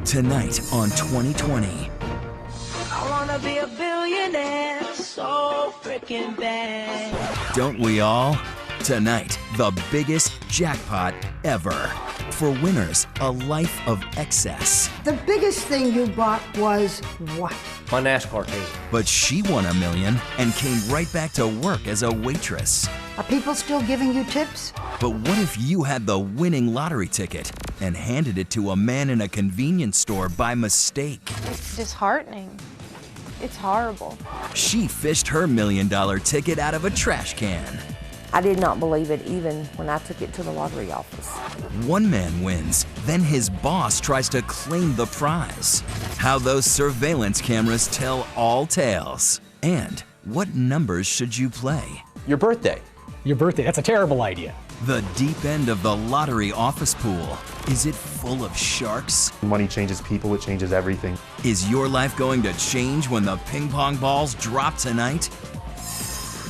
Tonight on 2020. I wanna be a billionaire, so freaking bad. Don't we all? Tonight, the biggest jackpot ever. For winners, a life of excess. The biggest thing you bought was what? My NASCAR team. But she won $1 million and came right back to work as a waitress. Are people still giving you tips? But what if you had the winning lottery ticket and handed it to a man in a convenience store by mistake? It's disheartening. It's horrible. She fished her $1 million ticket out of a trash can. I did not believe it even when I took it to the lottery office. One man wins, then his boss tries to claim the prize. How those surveillance cameras tell all tales. And what numbers should you play? Your birthday. Your birthday, that's a terrible idea. The deep end of the lottery office pool. Is it full of sharks? Money changes people, it changes everything. Is your life going to change when the ping pong balls drop tonight?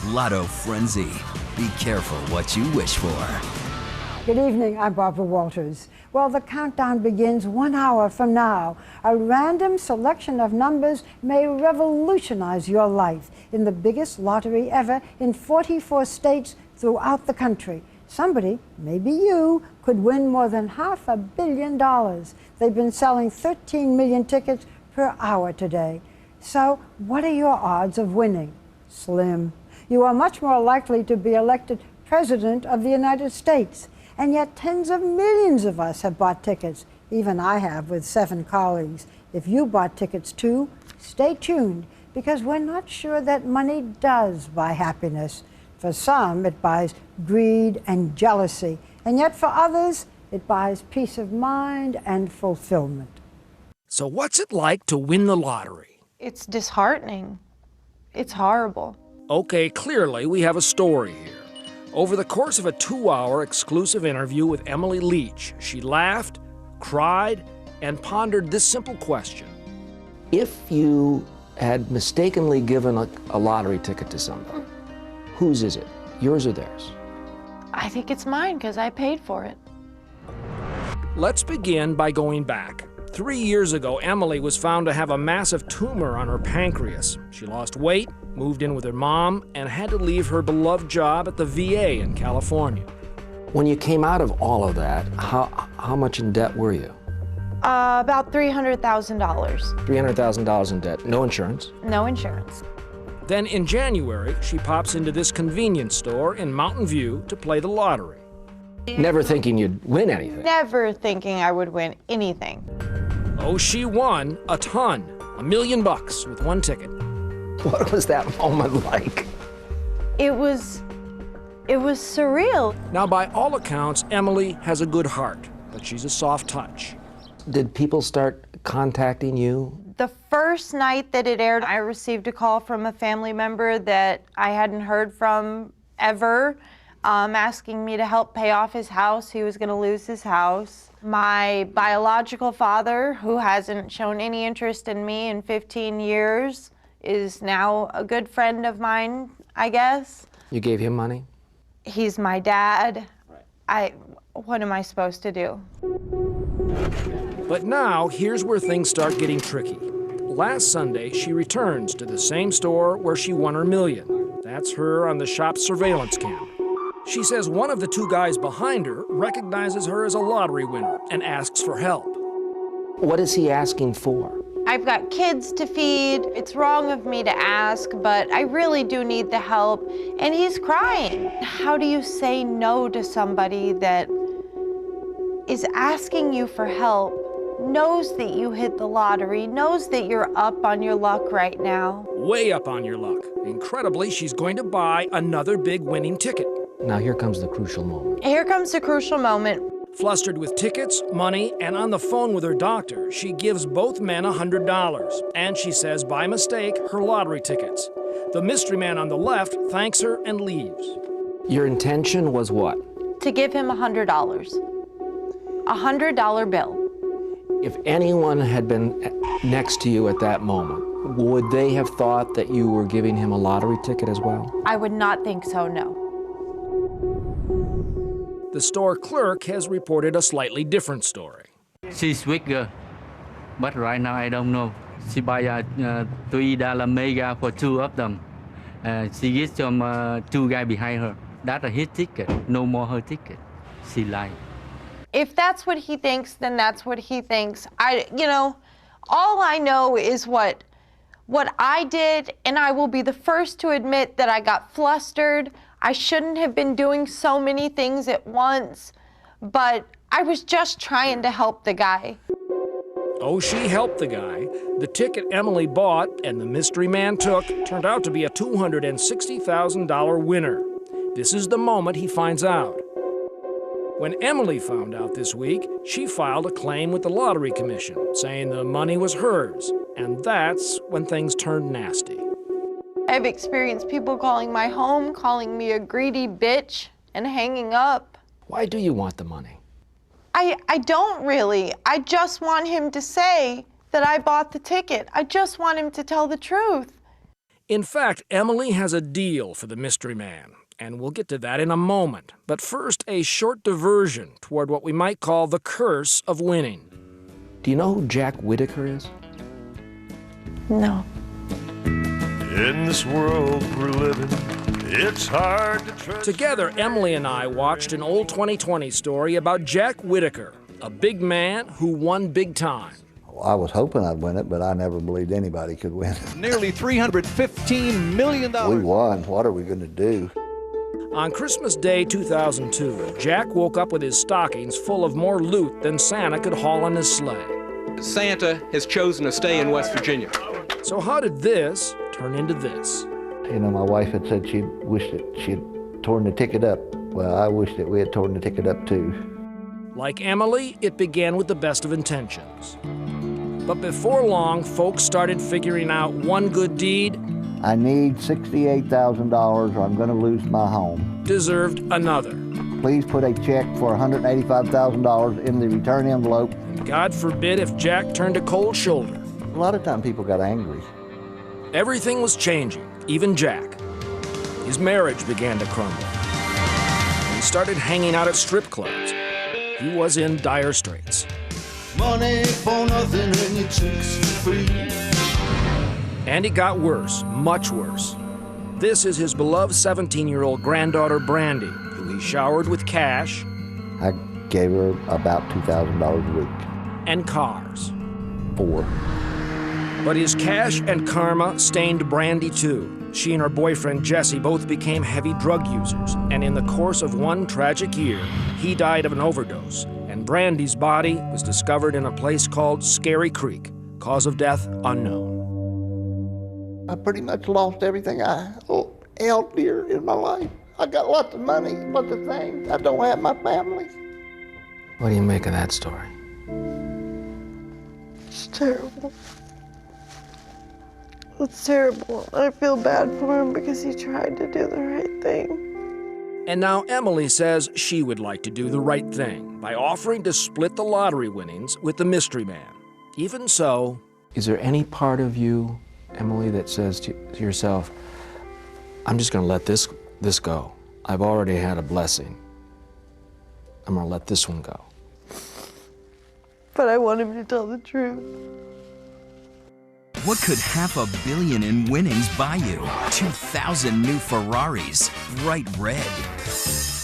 Lotto Frenzy. Be careful what you wish for. Good evening, I'm Barbara Walters. Well, the countdown begins 1 hour from now. A random selection of numbers may revolutionize your life in the biggest lottery ever in 44 states throughout the country. Somebody, maybe you, could win more than $500 million. They've been selling 13 million tickets per hour today. So what are your odds of winning? Slim. You are much more likely to be elected President of the United States. And yet tens of millions of us have bought tickets. Even I have with 7 colleagues. If you bought tickets too, stay tuned, because we're not sure that money does buy happiness. For some, it buys greed and jealousy. And yet for others, it buys peace of mind and fulfillment. So what's it like to win the lottery? It's disheartening. It's horrible. Okay, clearly we have a story here. Over the course of a 2-hour exclusive interview with Emily Leach, she laughed, cried, and pondered this simple question. If you had mistakenly given a lottery ticket to somebody, whose is it? Yours or theirs? I think it's mine because I paid for it. Let's begin by going back. 3 years ago, Emily was found to have a massive tumor on her pancreas. She lost weight, moved in with her mom, and had to leave her beloved job at the VA in California. When you came out of all of that, how much in debt were you? About $300,000. $300,000 in debt, no insurance? No insurance. Then in January, she pops into this convenience store in Mountain View to play the lottery. Never thinking you'd win anything? Never thinking I would win anything. Oh, she won a ton, $1 million with one ticket. What was that moment like? It was surreal. Now, by all accounts, Emily has a good heart, but she's a soft touch. Did people start contacting you? The first night that it aired, I received a call from a family member that I hadn't heard from ever, asking me to help pay off his house. He was going to lose his house. My biological father, who hasn't shown any interest in me in 15 years, is now a good friend of mine, I guess. You gave him money? He's my dad. What am I supposed to do? But now, here's where things start getting tricky. Last Sunday, she returns to the same store where she won her $1 million. That's her on the shop's surveillance cam. She says one of the 2 guys behind her recognizes her as a lottery winner and asks for help. What is he asking for? I've got kids to feed. It's wrong of me to ask, but I really do need the help. And he's crying. How do you say no to somebody that is asking you for help, knows that you hit the lottery, knows that you're up on your luck right now? Way up on your luck. Incredibly, she's going to buy another big winning ticket. Now here comes the crucial moment. Here comes the crucial moment. Flustered with tickets, money, and on the phone with her doctor, she gives both men $100. And she says, by mistake, her lottery tickets. The mystery man on the left thanks her and leaves. Your intention was what? To give him $100. $100 bill. If anyone had been next to you at that moment, would they have thought that you were giving him a lottery ticket as well? I would not think so, no. The store clerk has reported a slightly different story. She's sweet girl. But right now I don't know. She buy a $3 mega for two of them. She gives some two guys behind her. That's his ticket. No more her ticket. She lied. If that's what he thinks, then that's what he thinks. All I know is what I did, and I will be the first to admit that I got flustered. I shouldn't have been doing so many things at once, but I was just trying to help the guy. Oh, she helped the guy. The ticket Emily bought and the mystery man took turned out to be a $260,000 winner. This is the moment he finds out. When Emily found out this week, she filed a claim with the Lottery Commission, saying the money was hers, and that's when things turned nasty. I've experienced people calling my home, calling me a greedy bitch, and hanging up. Why do you want the money? I don't really. I just want him to say that I bought the ticket. I just want him to tell the truth. In fact, Emily has a deal for the mystery man, and we'll get to that in a moment. But first, a short diversion toward what we might call the curse of winning. Do you know who Jack Whitaker is? No. In this world we're living, it's hard to trust. Together, Emily and I watched an old 2020 story about Jack Whitaker, a big man who won big time. I was hoping I'd win it, but I never believed anybody could win it. Nearly $315 million. We won. What are we going to do? On Christmas Day 2002, Jack woke up with his stockings full of more loot than Santa could haul on his sleigh. Santa has chosen to stay in West Virginia. So how did this turn into this? You know, my wife had said she wished that she had torn the ticket up. Well, I wish that we had torn the ticket up too. Like Emily, it began with the best of intentions. But before long, folks started figuring out one good deed. I need $68,000 or I'm going to lose my home. Deserved another. Please put a check for $185,000 in the return envelope. God forbid if Jack turned a cold shoulder. A lot of times people got angry. Everything was changing, even Jack. His marriage began to crumble. He started hanging out at strip clubs. He was in dire straits. Money for nothing and your chicks for free. And it got worse, much worse. This is his beloved 17-year-old granddaughter, Brandy, who he showered with cash. I gave her about $2,000 a week. And cars. 4. But his cash and karma stained Brandy too. She and her boyfriend Jesse both became heavy drug users, and in the course of one tragic year, he died of an overdose, and Brandy's body was discovered in a place called Scary Creek. Cause of death unknown. I pretty much lost everything I held dear in my life. I got lots of money, lots of things. I don't have my family. What do you make of that story? It's terrible. It's terrible. I feel bad for him because he tried to do the right thing. And now Emily says she would like to do the right thing by offering to split the lottery winnings with the mystery man. Even so... Is there any part of you, Emily, that says to yourself, I'm just going to let this go. I've already had a blessing. I'm going to let this one go. But I want him to tell the truth. What could $500 million in winnings buy you? 2,000 new Ferraris, bright red.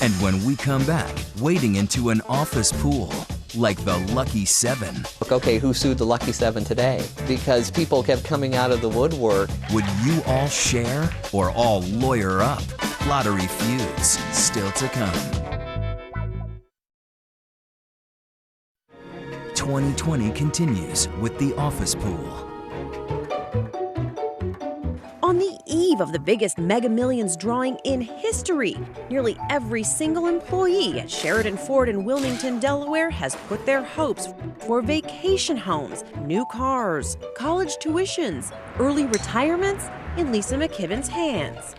And when we come back, wading into an office pool, like the Lucky 7. Okay, who sued the Lucky 7 today? Because people kept coming out of the woodwork. Would you all share or all lawyer up? Lottery feuds, still to come. 2020 continues with the office pool. On the eve of the biggest Mega Millions drawing in history, nearly every single employee at Sheridan Ford in Wilmington, Delaware has put their hopes for vacation homes, new cars, college tuitions, early retirements in Lisa McKibben's hands.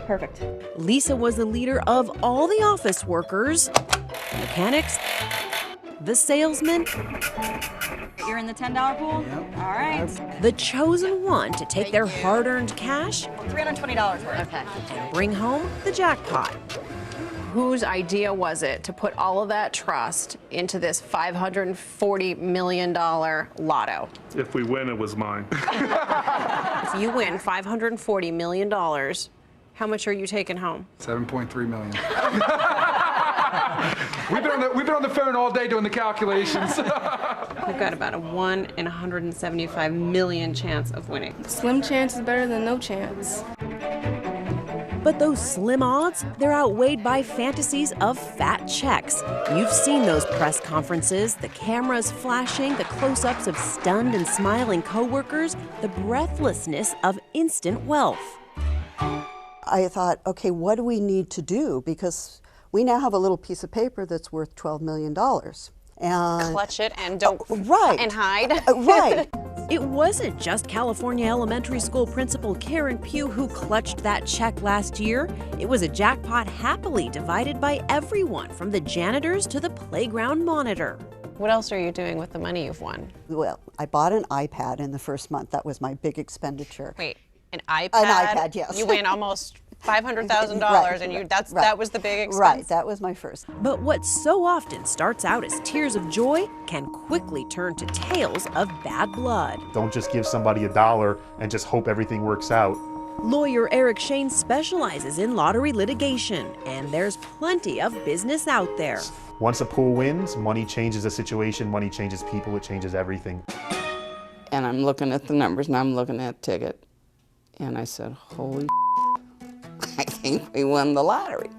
Perfect. Lisa was the leader of all the office workers, mechanics, the salesmen, You're in the $10 pool? Yep. All right. the chosen one to take their hard-earned cash $320 worth. Okay. and bring home the jackpot. whose idea was it to put all of that trust into this $540 million lotto? If we win, it was mine. If you win $540 million, how much are you taking home? $7.3 million. We've been on the phone all day doing the calculations. We've got about a 1 in 175 million chance of winning. Slim chance is better than no chance. But those slim odds, they're outweighed by fantasies of fat checks. You've seen those press conferences, the cameras flashing, the close-ups of stunned and smiling coworkers, the breathlessness of instant wealth. I thought, okay, what do we need to do? Because we now have a little piece of paper that's worth $12 million. And clutch it and don't right. and hide. Right. It wasn't just California elementary school principal Karen Pugh who clutched that check last year. It was a jackpot happily divided by everyone, from the janitors to the playground monitor. What else are you doing with the money you've won? Well, I bought an iPad in the first month. That was my big expenditure. Wait, an iPad? An iPad, yes. You win almost $500,000, right, and right. that was the big expense? Right, that was my first. But what so often starts out as tears of joy can quickly turn to tales of bad blood. Don't just give somebody $1 and just hope everything works out. Lawyer Eric Shane specializes in lottery litigation, and there's plenty of business out there. Once a pool wins, money changes the situation, money changes people, it changes everything. And I'm looking at the numbers and I'm looking at the ticket, and I said, holy I think we won the lottery.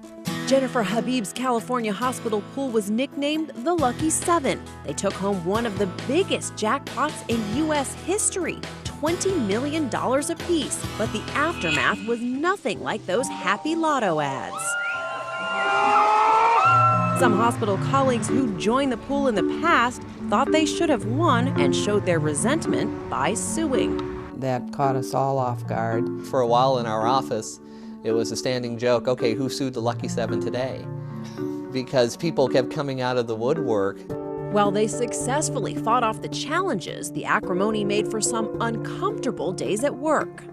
Jennifer Habib's California hospital pool was nicknamed the Lucky 7. They took home one of the biggest jackpots in U.S. history, $20 million apiece. But the aftermath was nothing like those happy lotto ads. Some hospital colleagues who joined the pool in the past thought they should have won and showed their resentment by suing. That caught us all off guard. For a while in our office, it was a standing joke, okay, who sued the Lucky 7 today? Because people kept coming out of the woodwork. While they successfully fought off the challenges, the acrimony made for some uncomfortable days at work.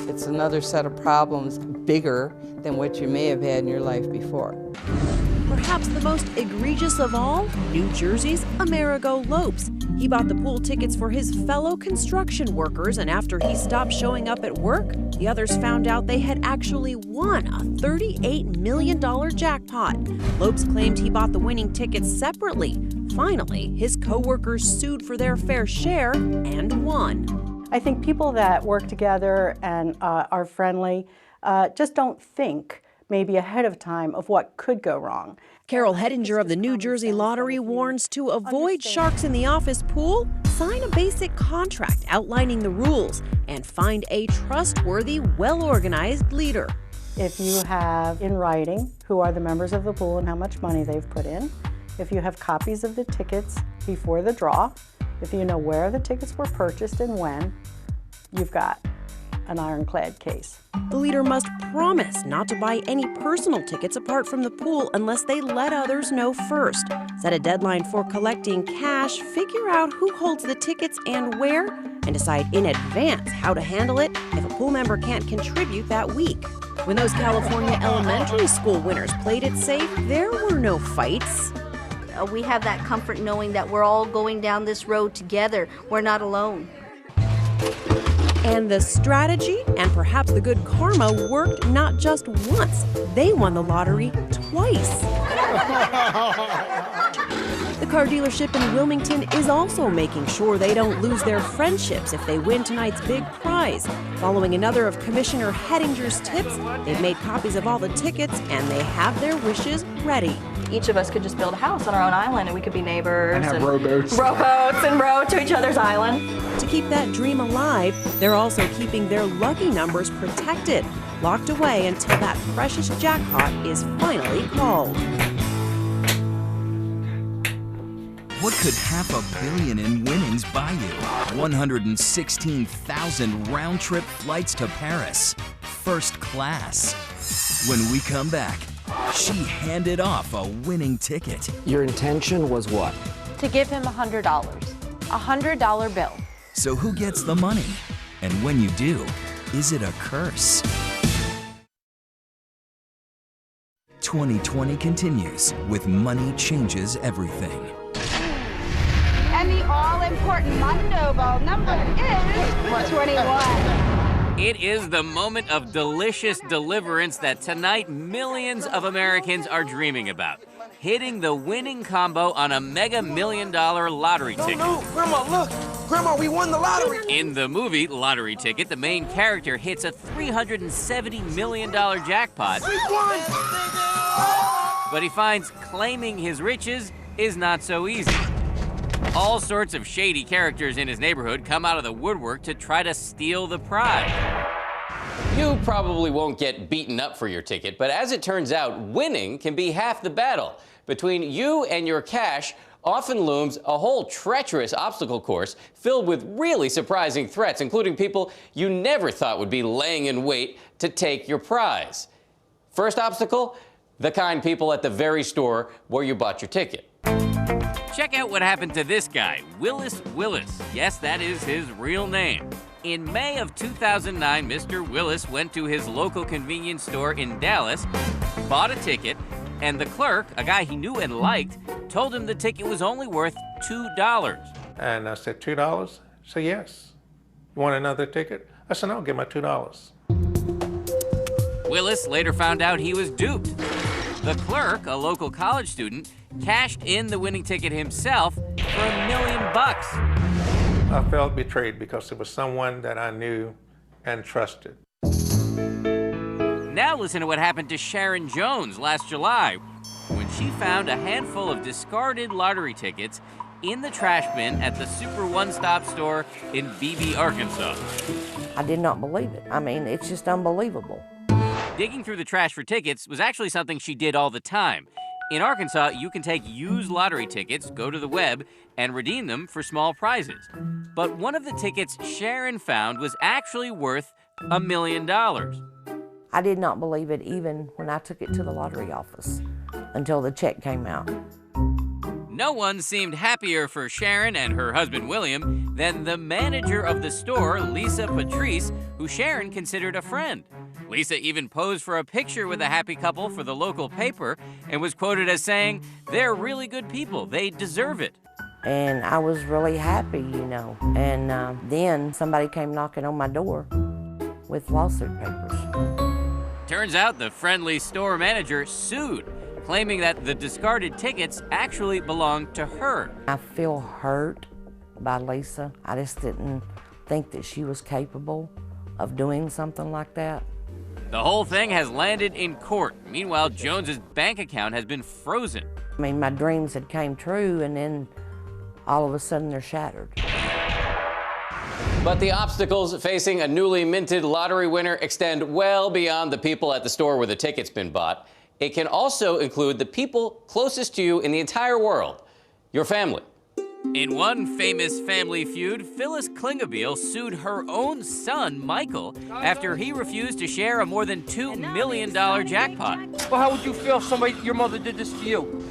It's another set of problems bigger than what you may have had in your life before. Perhaps the most egregious of all, New Jersey's Amerigo Lopes. He bought the pool tickets for his fellow construction workers, and after he stopped showing up at work, the others found out they had actually won a $38 million jackpot. Lopes claimed he bought the winning tickets separately. Finally, his co-workers sued for their fair share and won. I think people that work together and are friendly just don't think maybe ahead of time of what could go wrong. Carol Hedinger of the New Jersey Lottery warns to avoid sharks in the office pool, sign a basic contract outlining the rules, and find a trustworthy, well-organized leader. If you have in writing who are the members of the pool and how much money they've put in, if you have copies of the tickets before the draw, if you know where the tickets were purchased and when, you've got an ironclad case. The leader must promise not to buy any personal tickets apart from the pool unless they let others know first. Set a deadline for collecting cash, figure out who holds the tickets and where, and decide in advance how to handle it if a pool member can't contribute that week. When those California elementary school winners played it safe, there were no fights. We have that comfort knowing that we're all going down this road together. We're not alone. And the strategy and perhaps the good karma worked not just once. They won the lottery twice. The car dealership in Wilmington is also making sure they don't lose their friendships if they win tonight's big prize. Following another of Commissioner Hedinger's tips, they've made copies of all the tickets and they have their wishes ready. Each of us could just build a house on our own island and we could be neighbors. And have rowboats. Rowboats and row to each other's island. To keep that dream alive, they're also keeping their lucky numbers protected, locked away until that precious jackpot is finally called. What could $500 million in winnings buy you? 116,000 round-trip flights to Paris, first class. When we come back, she handed off a winning ticket. Your intention was what? To give him $100, $100 bill. So who gets the money? And when you do, is it a curse? 2020 continues with Money Changes Everything. And the all-important Mondo Ball number is 21. It is the moment of delicious deliverance that tonight millions of Americans are dreaming about. Hitting the winning combo on a Mega $1 Million lottery ticket. No, Grandma, look! Grandma, we won the lottery! In the movie Lottery Ticket, the main character hits a $370 million jackpot. We won! But he finds claiming his riches is not so easy. All sorts of shady characters in his neighborhood come out of the woodwork to try to steal the prize. You probably won't get beaten up for your ticket, but as it turns out, winning can be half the battle. Between you and your cash often looms a whole treacherous obstacle course filled with really surprising threats, including people you never thought would be laying in wait to take your prize. First obstacle, the kind people at the very store where you bought your ticket. Check out what happened to this guy, Willis Willis. Yes, that is his real name. In May of 2009, Mr. Willis went to his local convenience store in Dallas, bought a ticket, and the clerk, a guy he knew and liked, told him the ticket was only worth $2. And I said, $2? He said, yes. You want another ticket? I said, no, give me $2. Willis later found out he was duped. The clerk, a local college student, cashed in the winning ticket himself for $1 million. I felt betrayed because it was someone that I knew and trusted. Now listen to what happened to Sharon Jones last July when she found a handful of discarded lottery tickets in the trash bin at the Super One-Stop store in Beebe, Arkansas. I did not believe it. I mean, it's just unbelievable. Digging through the trash for tickets was actually something she did all the time. In Arkansas, you can take used lottery tickets, go to the web, and redeem them for small prizes. But one of the tickets Sharon found was actually worth $1 million. I did not believe it even when I took it to the lottery office until the check came out. No one seemed happier for Sharon and her husband William than the manager of the store, Lisa Patrice, who Sharon considered a friend. Lisa even posed for a picture with a happy couple for the local paper and was quoted as saying, "They're really good people, they deserve it." And I was really happy, you know. And then somebody came knocking on my door with lawsuit papers. Turns out the friendly store manager sued, claiming that the discarded tickets actually belonged to her. I feel hurt by Lisa. I just didn't think that she was capable of doing something like that. The whole thing has landed in court. Meanwhile, Jones's bank account has been frozen. I mean, my dreams had came true, and then all of a sudden they're shattered. But the obstacles facing a newly minted lottery winner extend well beyond the people at the store where the ticket's been bought. It can also include the people closest to you in the entire world, your family. In one famous family feud, Phyllis Klingabeel sued her own son, Michael, after he refused to share a more than $2 million jackpot. Well, how would you feel if your mother did this to you?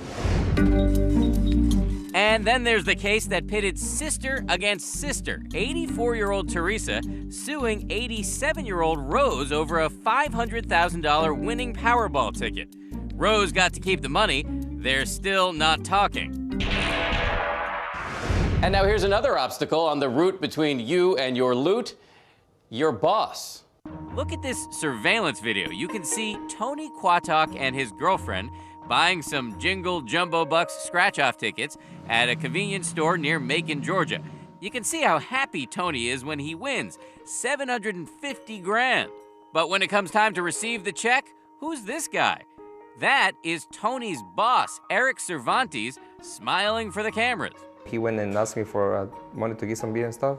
And then there's the case that pitted sister against sister. 84-year-old Teresa suing 87-year-old Rose over a $500,000 winning Powerball ticket. Rose got to keep the money. They're still not talking. And now here's another obstacle on the route between you and your loot, your boss. Look at this surveillance video. You can see Tony Quatok and his girlfriend buying some Jingle Jumbo Bucks scratch-off tickets at a convenience store near Macon, Georgia. You can see how happy Tony is when he wins, $750 grand. But when it comes time to receive the check, who's this guy? That is Tony's boss, Eric Cervantes, smiling for the cameras. He went and asked me for money to get some beer and stuff.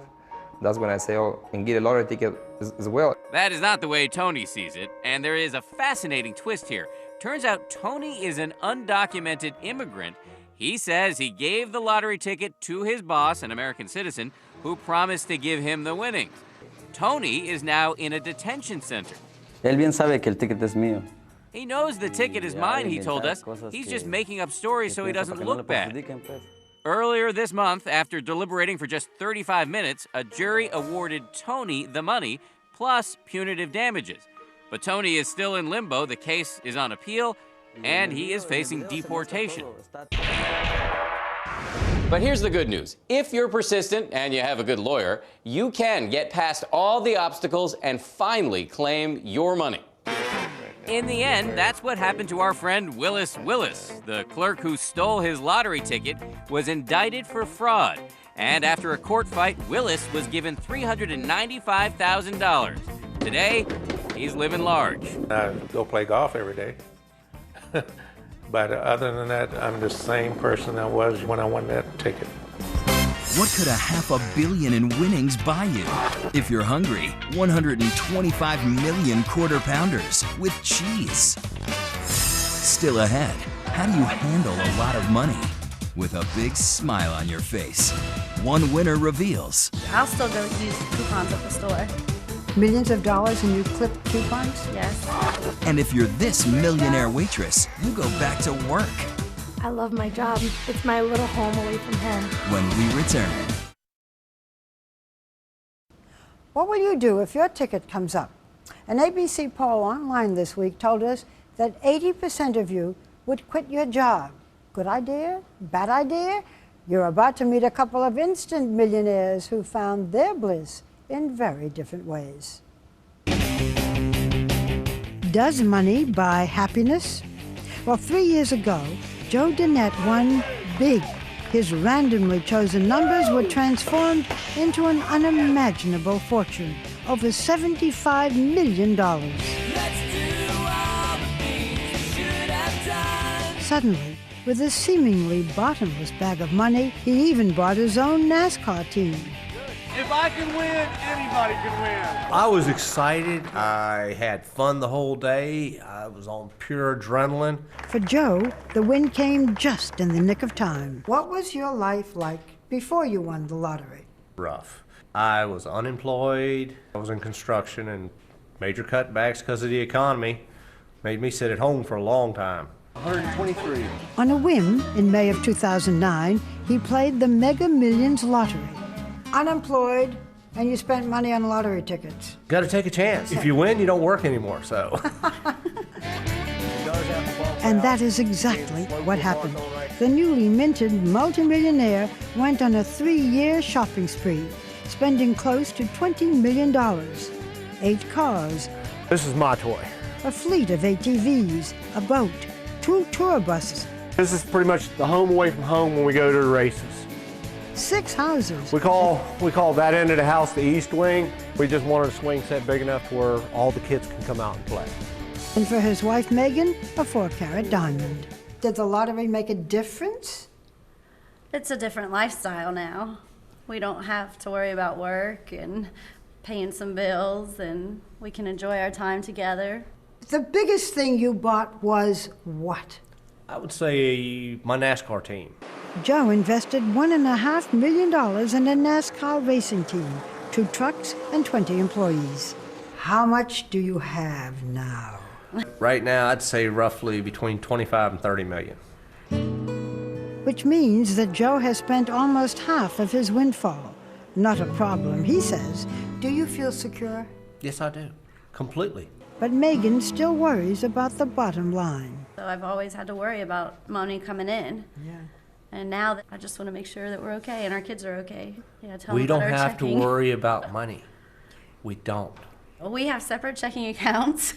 That's when I say, oh, and get a lottery ticket as well. That is not the way Tony sees it, and there is a fascinating twist here. Turns out Tony is an undocumented immigrant. He says he gave the lottery ticket to his boss, an American citizen, who promised to give him the winnings. Tony is now in a detention center. Él bien sabe que el ticket es mío. He knows the ticket is mine, he told us. He's just making up stories so he doesn't look bad. Earlier this month, after deliberating for just 35 minutes, a jury awarded Tony the money, plus punitive damages. But Tony is still in limbo. The case is on appeal, and he is facing deportation. But here's the good news. If you're persistent and you have a good lawyer, you can get past all the obstacles and finally claim your money. In the end, that's what happened to our friend Willis Willis. The clerk who stole his lottery ticket was indicted for fraud. And after a court fight, Willis was given $395,000. Today, he's living large. I go play golf every day. But other than that, I'm the same person I was when I won that ticket. What could $500 million in winnings buy you? If you're hungry, 125 million Quarter Pounders with cheese. Still ahead, how do you handle a lot of money with a big smile on your face? One winner reveals. I'll still go use coupons at the store. Millions of dollars and you clip coupons? Yes. And if you're this millionaire waitress, you go back to work. I love my job. It's my little home away from home. When we return. What will you do if your ticket comes up? An ABC poll online this week told us that 80% of you would quit your job. Good idea? Bad idea? You're about to meet a couple of instant millionaires who found their bliss in very different ways. Does money buy happiness? Well, 3 years ago, Joe Dinette won big. His randomly chosen numbers were transformed into an unimaginable fortune, over $75 million. Suddenly, with a seemingly bottomless bag of money, he even bought his own NASCAR team. If I can win, anybody can win. I was excited. I had fun the whole day. I was on pure adrenaline. For Joe, the win came just in the nick of time. What was your life like before you won the lottery? Rough. I was unemployed. I was in construction, and major cutbacks because of the economy made me sit at home for a long time. 123. On a whim, in May of 2009, he played the Mega Millions lottery. Unemployed, and you spent money on lottery tickets. Got to take a chance. If you win, you don't work anymore, so. And that is exactly what happened. The newly minted multimillionaire went on a 3-year shopping spree, spending close to $20 million. 8 cars. This is my toy. A fleet of ATVs, a boat, 2 tour buses. This is pretty much the home away from home when we go to the races. 6 houses. We call that end of the house the east wing. We just wanted a swing set big enough to where all the kids can come out and play. And for his wife, Megan, a 4-carat diamond. Did the lottery make a difference? It's a different lifestyle now. We don't have to worry about work and paying some bills, and we can enjoy our time together. The biggest thing you bought was what? I would say my NASCAR team. Joe invested $1.5 million in a NASCAR racing team, 2 trucks, and 20 employees. How much do you have now? Right now, I'd say roughly between 25 and 30 million. Which means that Joe has spent almost half of his windfall. Not a problem, he says. Do you feel secure? Yes, I do. Completely. But Megan still worries about the bottom line. So I've always had to worry about money coming in. Yeah. And now I just want to make sure that we're okay and our kids are okay. Yeah, tell We them don't about our have to checking. worry about money. We don't. We have separate checking accounts.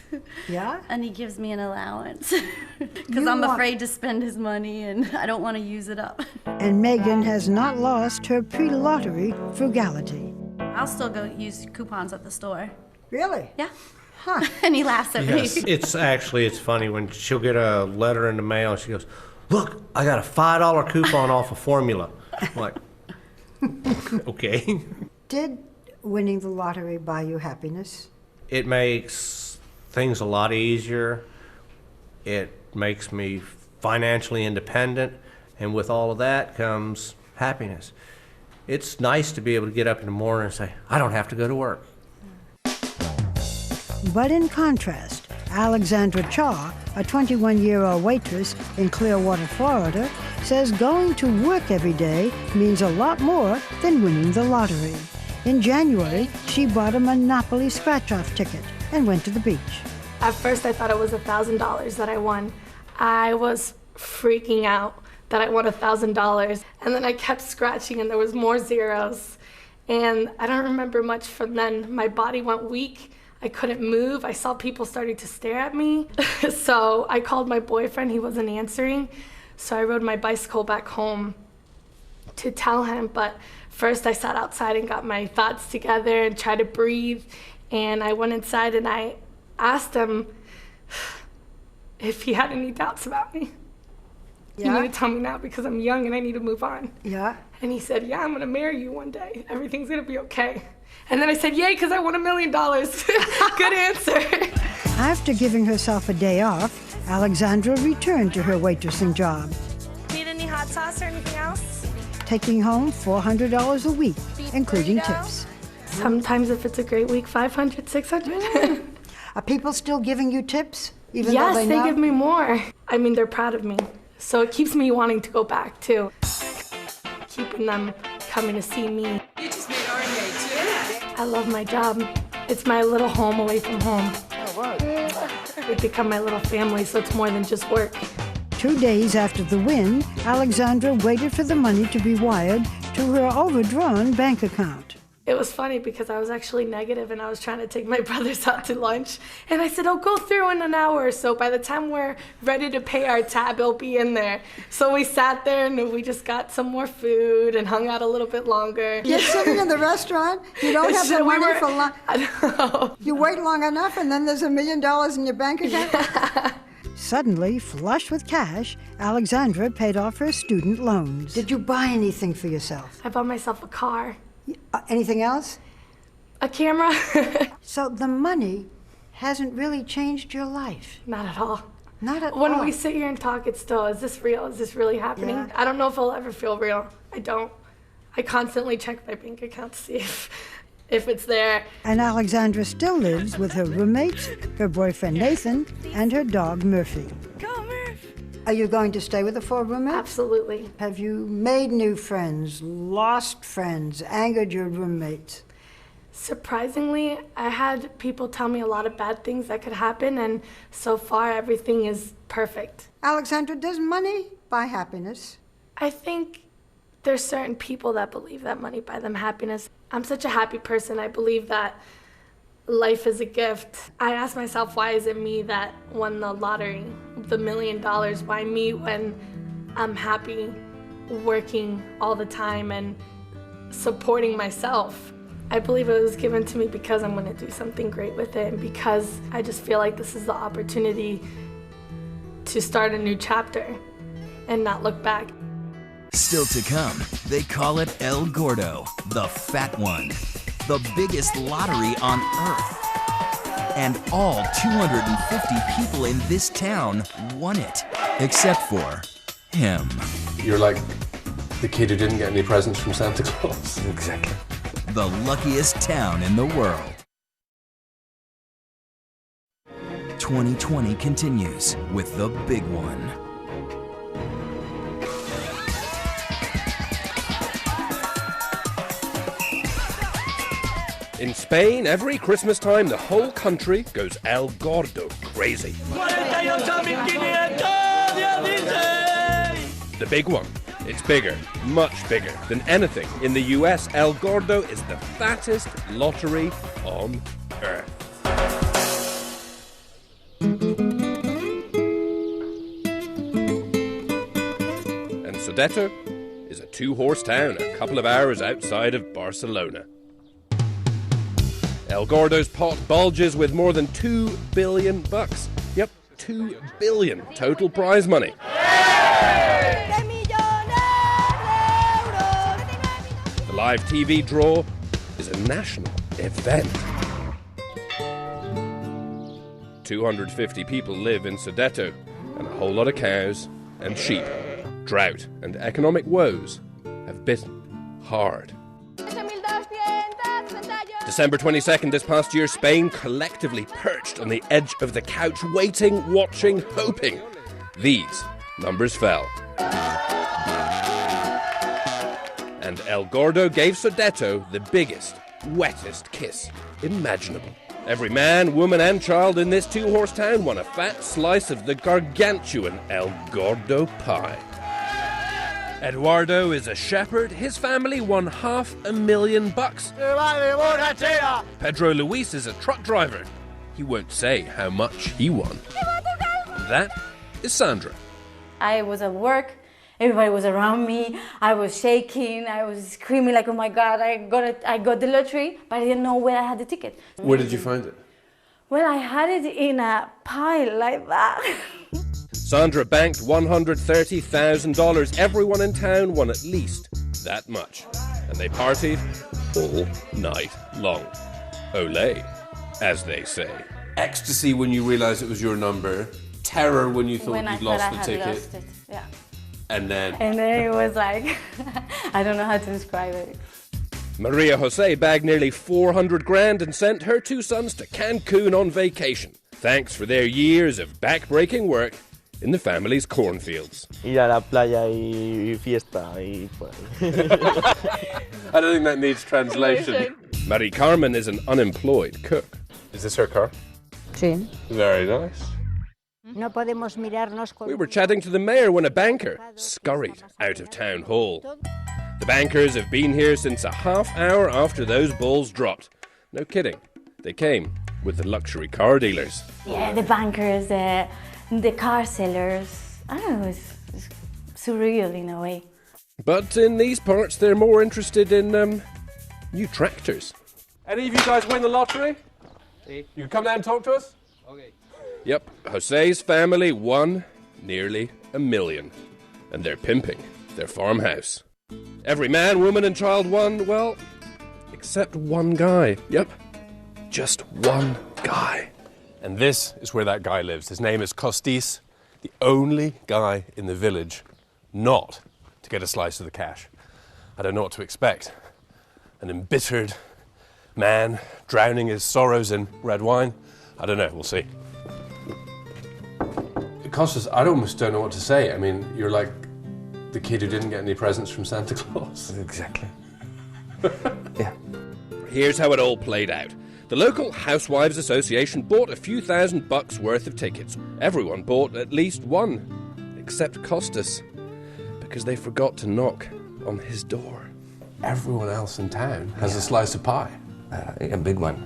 Yeah? And he gives me an allowance because I'm afraid to spend his money and I don't want to use it up. And Megan has not lost her pre-lottery frugality. I'll still go use coupons at the store. Really? Yeah. Huh. And he laughs at Yes. me. It's funny when she'll get a letter in the mail and she goes, "Look, I got a $5 coupon off a formula." I'm like, okay. Did winning the lottery buy you happiness? It makes things a lot easier. It makes me financially independent, and with all of that comes happiness. It's nice to be able to get up in the morning and say, I don't have to go to work. But in contrast, Alexandra Chaw, a 21-year-old waitress in Clearwater, Florida, says going to work every day means a lot more than winning the lottery. In January, she bought a Monopoly scratch-off ticket and went to the beach. At first I thought it was $1,000 that I won. I was freaking out that I won $1,000, and then I kept scratching and there was more zeros. And I don't remember much from then. My body went weak. I couldn't move. I saw people starting to stare at me. So I called my boyfriend. He wasn't answering. So I rode my bicycle back home to tell him. But first I sat outside and got my thoughts together and tried to breathe. And I went inside and I asked him if he had any doubts about me. Yeah. You need to tell me now because I'm young and I need to move on. Yeah. And he said, yeah, I'm gonna marry you one day. Everything's gonna be okay. And then I said, yay, because I won $1 million. Good answer. After giving herself a day off, Alexandra returned to her waitressing job, Need any hot sauce or anything else? taking home $400 a week, including tips. Sometimes if it's a great week, 500, 600. Are people still giving you tips, even Yes, though they they know? give me more. I mean, they're proud of me. So it keeps me wanting to go back too. Keeping them coming to see me. You just made our day too. I love my job. It's my little home away from home. They become my little family, so it's more than just work. 2 days after the win, Alexandra waited for the money to be wired to her overdrawn bank account. It was funny because I was actually negative and I was trying to take my brothers out to lunch. And I said, oh, go through in an hour or so. By the time we're ready to pay our tab, it'll be in there. So we sat there and we just got some more food and hung out a little bit longer. You're sitting in the restaurant, you don't have the money for lunch. I know. You wait long enough and then there's $1 million in your bank account. Suddenly, flush with cash, Alexandra paid off her student loans. Did you buy anything for yourself? I bought myself a car. Anything else? A camera. So the money hasn't really changed your life? Not at all. Not at all? When we sit here and talk, it's still, is this real? Is this really happening? Yeah. I don't know if it'll ever feel real. I don't. I constantly check my bank account to see if it's there. And Alexandra still lives with her roommates, her boyfriend Nathan, and her dog Murphy. Go, Murph! Are you going to stay with the 4 roommates? Absolutely. Have you made new friends, lost friends, angered your roommates? Surprisingly, I had people tell me a lot of bad things that could happen, and so far everything is perfect. Alexandra, does money buy happiness? I think there's certain people that believe that money buys them happiness. I'm such a happy person. I believe that life is a gift. I ask myself, why is it me that won the lottery, the $1 million? Why me when I'm happy working all the time and supporting myself? I believe it was given to me because I'm going to do something great with it and because I just feel like this is the opportunity to start a new chapter and not look back. Still to come, they call it El Gordo, the fat one, the biggest lottery on earth. And all 250 people in this town won it, except for him. You're like the kid who didn't get any presents from Santa Claus. Exactly. The luckiest town in the world. 2020 continues with the big one. In Spain, every Christmas time, the whole country goes El Gordo crazy. The big one. It's bigger, much bigger than anything in the US. El Gordo is the fattest lottery on earth. And Sodeto is a 2-horse town a couple of hours outside of Barcelona. El Gordo's pot bulges with more than $2 billion. Yep, $2 billion total prize money. The live TV draw is a national event. 250 people live in Sodeto, and a whole lot of cows and sheep. Drought and economic woes have bitten hard. December 22nd this past year, Spain collectively perched on the edge of the couch, waiting, watching, hoping. These numbers fell. And El Gordo gave Sodeto the biggest, wettest kiss imaginable. Every man, woman and child in this two-horse town won a fat slice of the gargantuan El Gordo pie. Eduardo is a shepherd. His family won $500,000. Pedro Luis is a truck driver. He won't say how much he won. And that is Sandra. I was at work. Everybody was around me. I was shaking. I was screaming like, oh my God, I got the lottery, but I didn't know where I had the ticket. Where did you find it? Well, I had it in a pile like that. Sandra banked $130,000. Everyone in town won at least that much. And they partied all night long. Olé, as they say. Ecstasy when you realised it was your number. Terror when you thought you'd lost the ticket. Lost it. Yeah. And then it was like, I don't know how to describe it. Maria Jose bagged nearly $400,000 and sent her two sons to Cancun on vacation. Thanks for their years of back-breaking work in the family's cornfields. Ir a la playa y fiesta y pues. I don't think that needs translation. Marie Carmen is an unemployed cook. Is this her car? Sí. Very nice. No podemos mirarnos con... We were chatting to the mayor when a banker scurried out of town hall. The bankers have been here since a half hour after those balls dropped. No kidding. They came with the luxury car dealers. Yeah, the bankers, the car sellers. I don't know, it's surreal in a way. But in these parts, they're more interested in new tractors. Any of you guys win the lottery? You can come down and talk to us? Okay. Yep, Jose's family won nearly $1 million. And they're pimping their farmhouse. Every man, woman and child won, well, except one guy. Yep, just one guy. And this is where that guy lives. His name is Costis, the only guy in the village not to get a slice of the cash. I don't know what to expect. An embittered man drowning his sorrows in red wine. I don't know, we'll see. Costas, I almost don't know what to say. I mean, you're like the kid who didn't get any presents from Santa Claus. Exactly. Yeah. Here's how it all played out. The local Housewives Association bought a few $1,000 worth of tickets. Everyone bought at least one, except Costas, because they forgot to knock on his door. Everyone else in town has a slice of pie. A big one.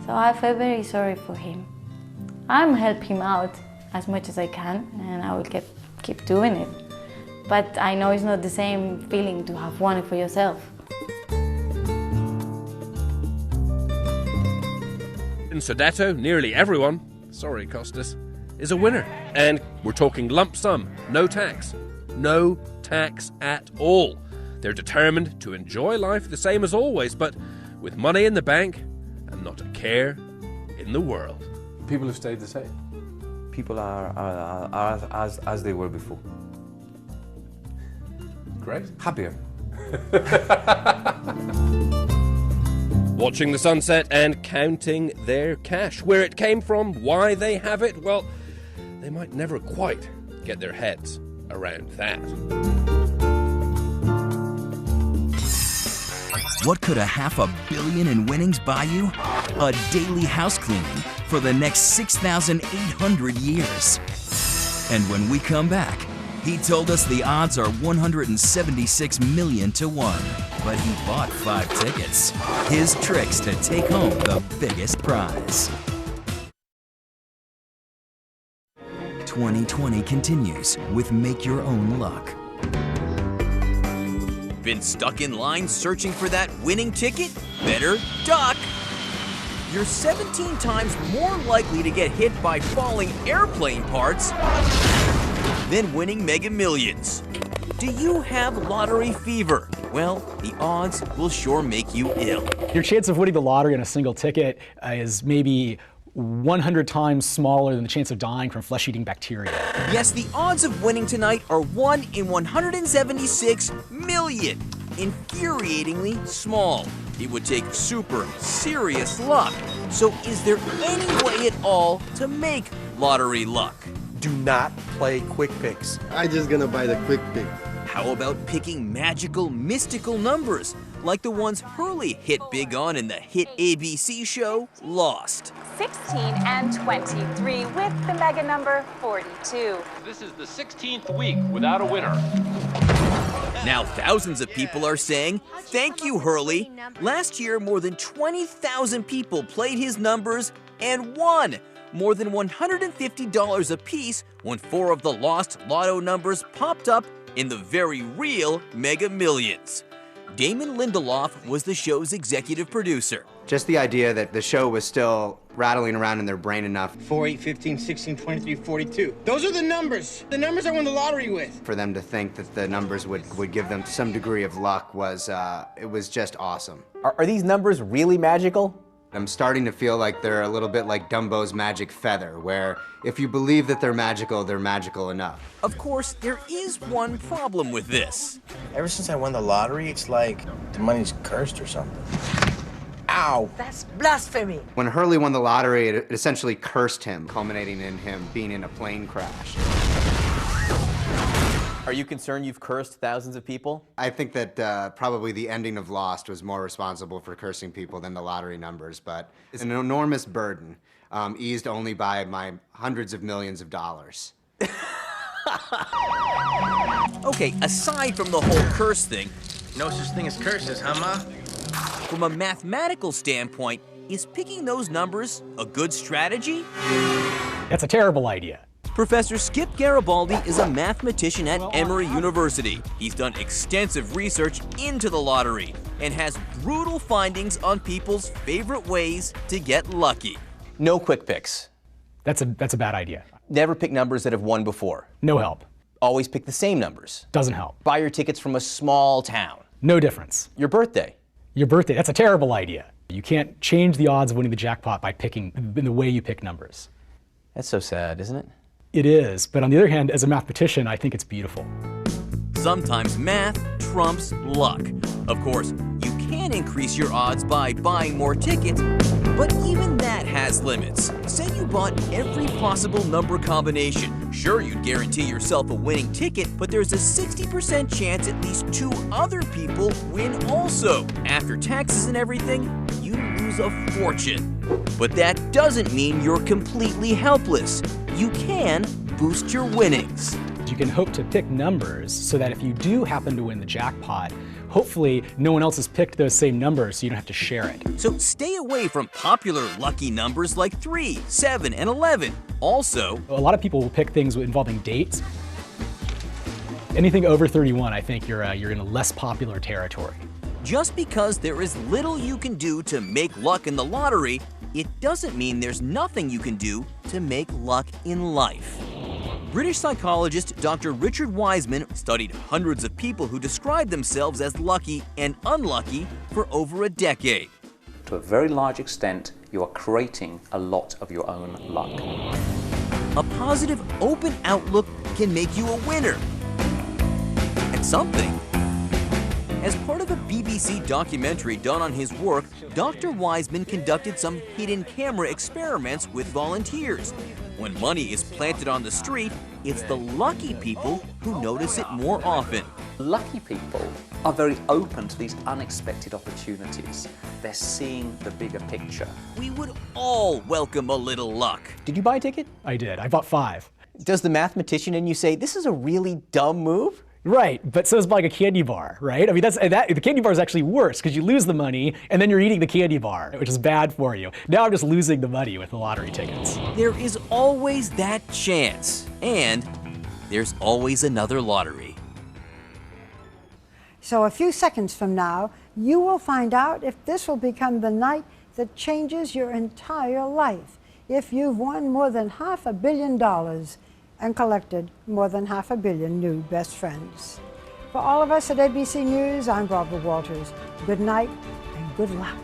So I feel very sorry for him. I'm helping him out as much as I can, and I will keep doing it. But I know it's not the same feeling to have won it for yourself. In Sodeto, nearly everyone, sorry Costas, is a winner. And we're talking lump sum, no tax. No tax at all. They're determined to enjoy life the same as always, but with money in the bank and not a care in the world. People have stayed the same. People are as they were before. Great. Happier. Watching the sunset and counting their cash. Where it came from, why they have it, well, they might never quite get their heads around that. What could $500 million in winnings buy you? A daily house cleaning for the next 6,800 years. And when we come back, he told us the odds are 176 million to 1, but he bought 5 tickets. His tricks to take home the biggest prize. 2020 continues with Make Your Own Luck. Been stuck in line searching for that winning ticket? Better duck! You're 17 times more likely to get hit by falling airplane parts than winning Mega Millions. Do you have lottery fever? Well, the odds will sure make you ill. Your chance of winning the lottery on a single ticket is maybe 100 times smaller than the chance of dying from flesh-eating bacteria. Yes, the odds of winning tonight are 1 in 176 million. Infuriatingly small. It would take super serious luck. So is there any way at all to make lottery luck? Do not play quick picks. I'm just gonna buy the quick pick. How about picking magical, mystical numbers, like the ones Hurley hit big on in the hit ABC show, Lost? 16 and 23 with the mega number 42. This is the 16th week without a winner. Now thousands of people are saying, thank you, Hurley. Last year, more than 20,000 people played his numbers and won more than $150 apiece when 4 of the lost Lotto numbers popped up in the very real Mega Millions. Damon Lindelof was the show's executive producer. Just the idea that the show was still rattling around in their brain enough 4, 8, 15, 16, 23, 42. Those are the numbers. The numbers I won the lottery with. for them to think that the numbers would give them some degree of luck was, it was just awesome. Are these numbers really magical? I'm starting to feel like they're a little bit like Dumbo's magic feather, where if you believe that they're magical enough. Of course, there is one problem with this. Ever since I won the lottery, it's like the money's cursed or something. Ow! That's blasphemy. When Hurley won the lottery, it essentially cursed him, culminating in him being in a plane crash. Are you concerned you've cursed thousands of people? I think that probably the ending of Lost was more responsible for cursing people than the lottery numbers, but it's an enormous burden, eased only by my hundreds of millions of dollars. Okay, aside from the whole curse thing, No such thing as curses, huh, Ma? from a mathematical standpoint, is picking those numbers a good strategy? That's a terrible idea. Professor Skip Garibaldi is a mathematician at Emory University. He's done extensive research into the lottery and has brutal findings on people's favorite ways to get lucky. No quick picks. That's a bad idea. Never pick numbers that have won before. No help. Always pick the same numbers. Doesn't help. Buy your tickets from a small town. No difference. Your birthday. Your birthday, that's a terrible idea. You can't change the odds of winning the jackpot by picking in the way you pick numbers. That's so sad, isn't it? It is, but on the other hand, as a mathematician, I think it's beautiful. Sometimes math trumps luck. Of course, you can increase your odds by buying more tickets, but even that has limits. Say you bought every possible number combination. Sure, you'd guarantee yourself a winning ticket, but there's a 60% chance at least 2 other people win also. After taxes and everything, you lose a fortune. But that doesn't mean you're completely helpless. You can boost your winnings. You can hope to pick numbers so that if you do happen to win the jackpot, hopefully no one else has picked those same numbers so you don't have to share it. So stay away from popular lucky numbers like 3, 7, and 11. Also, a lot of people will pick things involving dates. Anything over 31, I think you're in a less popular territory. just because there is little you can do to make luck in the lottery, it doesn't mean there's nothing you can do to make luck in life. British psychologist Dr. Richard Wiseman studied hundreds of people who described themselves as lucky and unlucky for over a decade. To a very large extent, you are creating a lot of your own luck. A positive, open outlook can make you a winner at something. As part of a BBC documentary done on his work, Dr. Wiseman conducted some hidden camera experiments with volunteers. When money is planted on the street, it's the lucky people who notice it more often. Lucky people are very open to these unexpected opportunities. They're seeing the bigger picture. We would all welcome a little luck. Did you buy a ticket? I did. I bought 5. Does the mathematician in you say, this is a really dumb move? Right, but so is buying a candy bar, right? I mean, the candy bar is actually worse because you lose the money and then you're eating the candy bar, which is bad for you. Now I'm just losing the money with the lottery tickets. There is always that chance, and there's always another lottery. So a few seconds from now, you will find out if this will become the night that changes your entire life. If you've won more than $500 million and collected more than $500 million new best friends. For all of us at ABC News, I'm Barbara Walters. Good night and good luck.